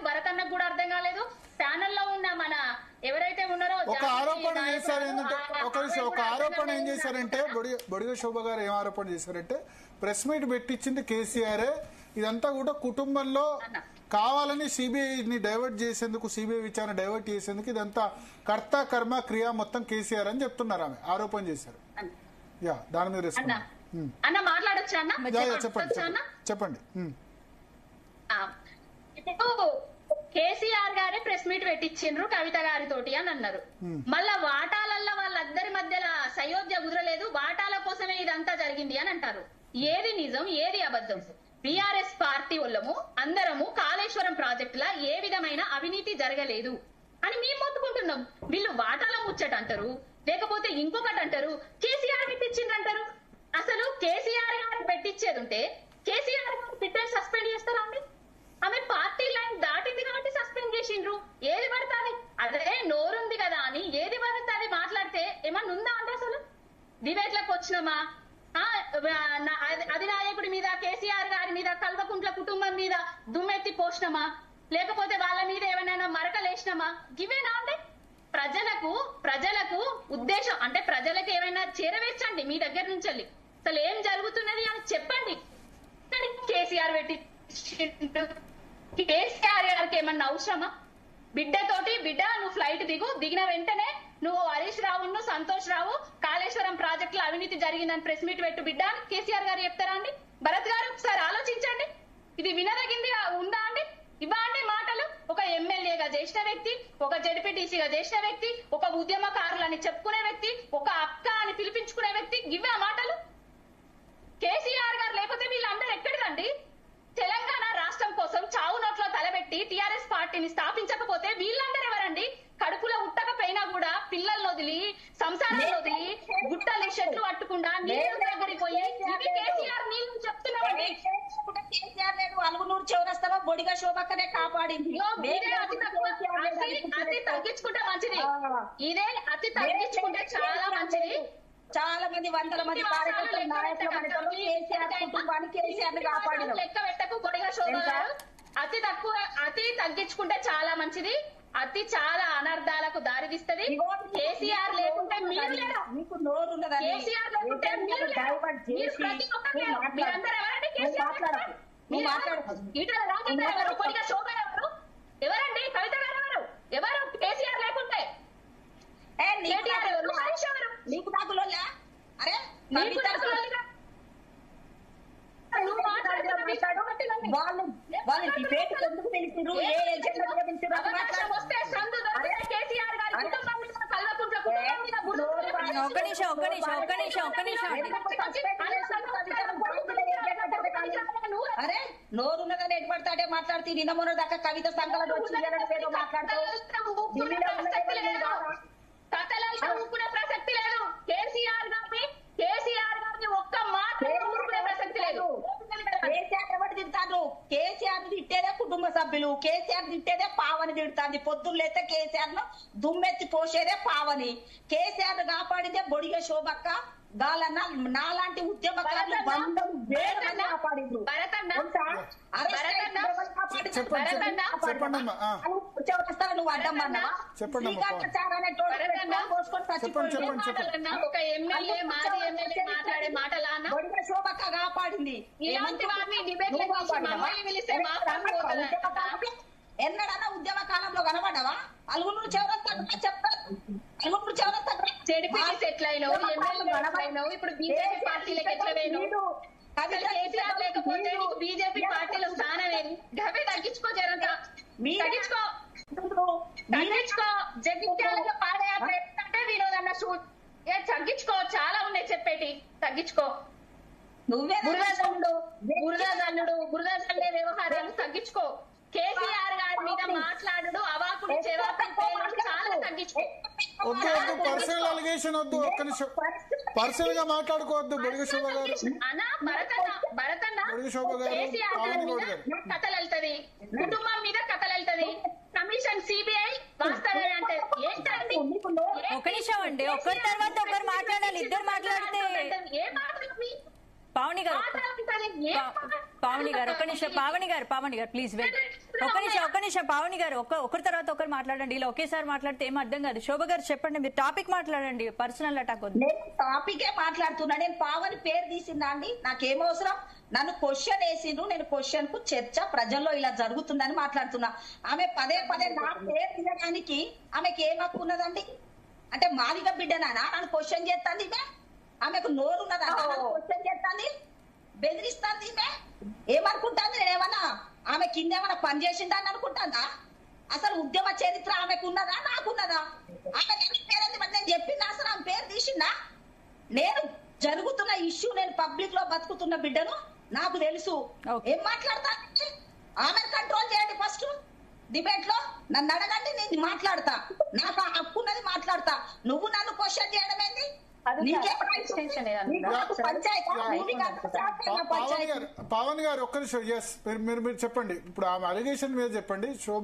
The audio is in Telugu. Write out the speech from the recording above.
భరతన్నకు కూడా అర్థం కాలేదు. ప్యానెల్ లో ఉన్న మన ఎవరైతే ఉన్నారో ఒక ఆరోపణ చేశారు. ఏంటంటే ఒక ఆరోపణ ఏం చేశారంటే బొడిగ శోభ గారు ఏం ఆరోపణ చేశారంటే ప్రెస్ మీట్ పెట్టించింది కేసీఆర్, ఇదంతా కూడా కుటుంబంలో కావాలని సిబిఐని డైవర్ట్ చేసేందుకు, సిబిఐ విచారణ డైవర్ట్ చేసేందుకు ఇదంతా కర్త కర్మ క్రియ మొత్తం కేసీఆర్ అని చెప్తున్నారు. ఆమె ఆరోపణ చేశారు. యా, దాని మీద అన్న మాట్లాడొచ్చా అన్న? చెప్పండి. ఇప్పుడు కేసీఆర్ గారే ప్రెస్ మీట్ పెట్టించిండ్రు కవిత గారితోటి అని అన్నారు. మళ్ళా వాటాలల్లో వాళ్ళందరి మధ్యలో సయోధ్య కుదరలేదు, వాటాల కోసమే ఇదంతా జరిగింది అని అంటారు. ఏది నిజం, ఏది అబద్ధం? బీఆర్ఎస్ పార్టీ వాళ్ళము అందరము కాళేశ్వరం ప్రాజెక్ట్ లా ఏ విధమైన అవినీతి జరగలేదు అని మేము మొత్తుకుంటున్నాం. వీళ్ళు వాటాల ముచ్చట అంటారు, లేకపోతే ఇంకొకటి అంటారు, కేసీఆర్ పెట్టించిండ్రు అంటారు. అసలు కేసీఆర్ గారు పెట్టించేది ఉంటే కేసీఆర్ గారు బిడ్డను సస్పెండ్ చేస్తారా అండి? ఆమె పార్టీ లైన్ దాటింది కాబట్టి సస్పెండ్ చేసిండ్రు. ఏది పడుతుంది అదే నోరుంది కదా అని ఏది పడుతుంది అది మాట్లాడితే ఏమన్నా ఉందా అంటే అసలు డిబేట్లకు వచ్చినామా? అధినాయకుడి మీద, కేసీఆర్ గారి మీద, కల్వకుంట్ల కుటుంబం మీద దుమ్మెత్తి పోసినామా? లేకపోతే వాళ్ళ మీద ఏమైనా మరకలేసినామా? ఇవేనా అంటే ప్రజలకు ఉద్దేశం అంటే ప్రజలకు ఏమైనా చేరవేర్చండి మీ దగ్గర నుంచి వెళ్ళి. అసలు ఏం జరుగుతున్నది అని చెప్పండి. కేసీఆర్ పెట్టి కేసీఆర్ గారికి ఏమన్నా అవసరమా? బిడ్డతోటి బిడ్డ నువ్వు ఫ్లైట్ దిగిన వెంటనే నువ్వు హరీష్ రావును, సంతోష్ రావు కాళేశ్వరం ప్రాజెక్ట్ లో అవినీతి జరిగిందని ప్రెస్ మీట్ పెట్టు బిడ్డ కేసీఆర్ గారు చెప్తారా అండి? భరత్ గారు ఒకసారి ఆలోచించండి. ఇది వినదగింది ఉందా అండి? ఇవ్వండి మాటలు. ఒక ఎమ్మెల్యేగా చేసిన వ్యక్తి, ఒక జడ్పీటీసీగా చేసిన వ్యక్తి, ఒక ఉద్యమకారులని చెప్పుకునే వ్యక్తి, ఒక అక్క అని పిలిపించుకునే వ్యక్తి, ఇవే మాటలు? కేసీఆర్ గారు లేకపోతే వీళ్ళందరూ ఎక్కడికండి? తెలంగాణ రాష్ట్రం కోసం చావు నోట్లో తలబెట్టి టీఆర్ఎస్ పార్టీని స్థాపించకపోతే వీళ్ళందరూ ఎవరండి? కడుపులో ఉట్టకపోయినా కూడా పిల్లల్ని వదిలి, సంసారాన్ని వదిలి, గుట్టలు చెట్లు పట్టకుండా నీళ్ళు దగ్గరికి పోయి ఇవి కేసీఆర్ నీళ్ళు చెప్తున్నామండి. కేసీఆర్ లేదు అలుగునూరు చౌరస్తాలో బొడిగ శోభక్కనే కాపాడింది. అతి తగ్గించుకుంటే మంచిది. ఇదే అతి తగ్గించుకుంటే చాలా మంచిది. చాలా మంది వందల మంది కార్యకర్తలు, నాయకులు కేసీఆర్ కుటుంబానికి కేసీఆర్ కాపాడిన లెక్క పెట్టకు బొడిగ శోభ గారు. అతి తగ్గించుకుంటే చాలా మంచిది. అతి చాలా అనర్థాలకు దారితీస్తుంది. కేసీఆర్ లేకుంటే మీరు లేరు, కేసీఆర్ లేకుంటే మీరు లేరు. ప్రతి ఒక్కరు మీరందరూ ఎవరండి? కేసీఆర్ ఈటల రాజేందర్ ఎవరు? బొడిగ శోభ ఎవరు? ఎవరండి? కవిత గారు ఎవరు? ఎవరు కేసీఆర్ లేకుంటే? కేటీఆర్ ఎవరు? హరీష్ ఎవరు? నీకు నాకు లోలా? అరే వాళ్ళు డిబేట్ ఎందుకు పిలిచారు? ఏ ఎజెండా మీద పిలిచారు? అవకాశం వస్తే సందు కేసీఆర్ గారి కుటుంబం మీద, కల్వకుంట్ల కుటుంబం మీద అరే నోరున్నదని ఎటు పడతాడే మాట్లాడుతూ నిన్న మొన్న దాకా కవిత సంఘాలను వచ్చి ఊపుకునే ప్రసక్తి లేదు. కేసీఆర్ గారిని ఒక్క మాట ఊపుకునే ప్రసక్తి లేదు. కేసీఆర్ ఎవరు తిడతారు? కేసీఆర్ తిట్టేదే కుటుంబ సభ్యులు, కేసీఆర్ తిట్టేదే పావని తిడుతుంది. పొద్దున్నైతే కేసీఆర్ ను దుమ్మెత్తి పోసేదే పావని. కేసీఆర్ కాపాడితే బొడిగ శోభక్క గాలన్న నాలాంటి ఉద్యమకారులు కాపాడింది. నువ్వు అడ్డమ్మన్నా ఒక ఎమ్మెల్యే మాజీ ఎమ్మెల్యే మాట్లాడే మాటలా బొడిగ శోభక్క కాపాడింది. ఎన్నడన్నా ఉద్యమ కాలంలో కనబడ్డావా? అలుగునూరు చౌరస్తా చెప్తారు. అలుగునూరు చౌరస్తా ఎట్లా అయినావు? ఇప్పుడు బీజేపీ పార్టీలకు ఎట్లా వేయను? కేసీఆర్ లేకపోతే బీజేపీ పార్టీలో స్థానం ఏది? గవే తగ్గించుకో, జరంతా తగ్గించుకో. జగిత్యాలలో పాడేయాలంటే వినోదన్న షూట్ తగ్గించుకో. చాలా ఉన్నాయి చెప్పేటి, తగ్గించుకో. నువ్వే బురద చల్లే వ్యవహారాలు తగ్గించుకో. కేసీఆర్ గారి మీద మాట్లాడు, అవాకుడు చెవాకుడు చాలా తగ్గించుకో. పర్సనల్ అలిగేషన్ వద్దు, ఒక్క నిమిషం పర్సనల్ గా మాట్లాడుకోవద్దు. బొడిగ శోభ గారు, కేసీఆర్ గారి మీద కథలు వెళ్తది, కుటుంబం మీద కథలు వెళ్తది. కమిషన్ సిబిఐ వాస్తవే అంటే ఏంటండి? ఒక నిమిషం అండి, ఒకరి తర్వాత ఒకరు మాట్లాడాలి. ఇద్దరు మాట్లాడితే ఏ మాట్లాడాలి? పావని గారు పావని గారు ఒక్క నిమిషం, పావని గారు ప్లీజ్ వెయిట్. ఒక్క నిమిషం పావని గారు, ఒకరి తర్వాత ఒకరు మాట్లాడండి. ఇలా ఒకేసారి మాట్లాడితే ఏం అర్థం కాదు. శోభ గారు చెప్పండి, మీరు టాపిక్ మాట్లాడండి, పర్సనల్ అటాక్ వద్దు. నేను టాపికే మాట్లాడుతున్నా. నేను పావని పేరు తీసిందా అండి? నాకేం అవసరం? నన్ను క్వశ్చన్ వేసిండ్రు, నేను క్వశ్చన్ కు చర్చ ప్రజల్లో ఇలా జరుగుతుందని మాట్లాడుతున్నా. ఆమె పదే నా పేరు తీయడానికి ఆమెకి ఏం హక్కు ఉన్నదండి? అంటే మాదిగ బిడ్డనా నన్ను క్వశ్చన్ చేస్తాంది ఈమె? ఆమెకు నోరు ఉన్నదా నన్ను క్వశ్చన్ చేస్తాంది? బెదిరిస్తాంది ఈమె? ఏమనుకుంటాంది? నేనేమన్నా ఆమె కింద ఏమన్నా పని చేసిందా అని అనుకుంటాందా? అసలు ఉద్యమ చరిత్ర ఆమెకు ఉన్నదా నాకున్నదా? ఆమె పేరేంది మరి నేను చెప్పిందా? అసలు ఆమె పేరు తీసిందా? నేను జరుగుతున్న ఇష్యూ, నేను పబ్లిక్ లో బతుకుతున్న బిడ్డను, నాకు తెలుసు. ఏం మాట్లాడతా? ఆమెను కంట్రోల్ చేయండి ఫస్ట్. డిబేట్ లో నన్ను అడగండి, నేను మాట్లాడతా. నాకు ఆ హక్కు ఉన్నది, మాట్లాడతా. నువ్వు నన్ను క్వశ్చన్ చేయడం ఏంది? పావని గారు ఒక్క నిమిషం. ఎస్, మీరు చెప్పండి. ఇప్పుడు ఆమె అలిగేషన్ మీద చెప్పండి. శోభ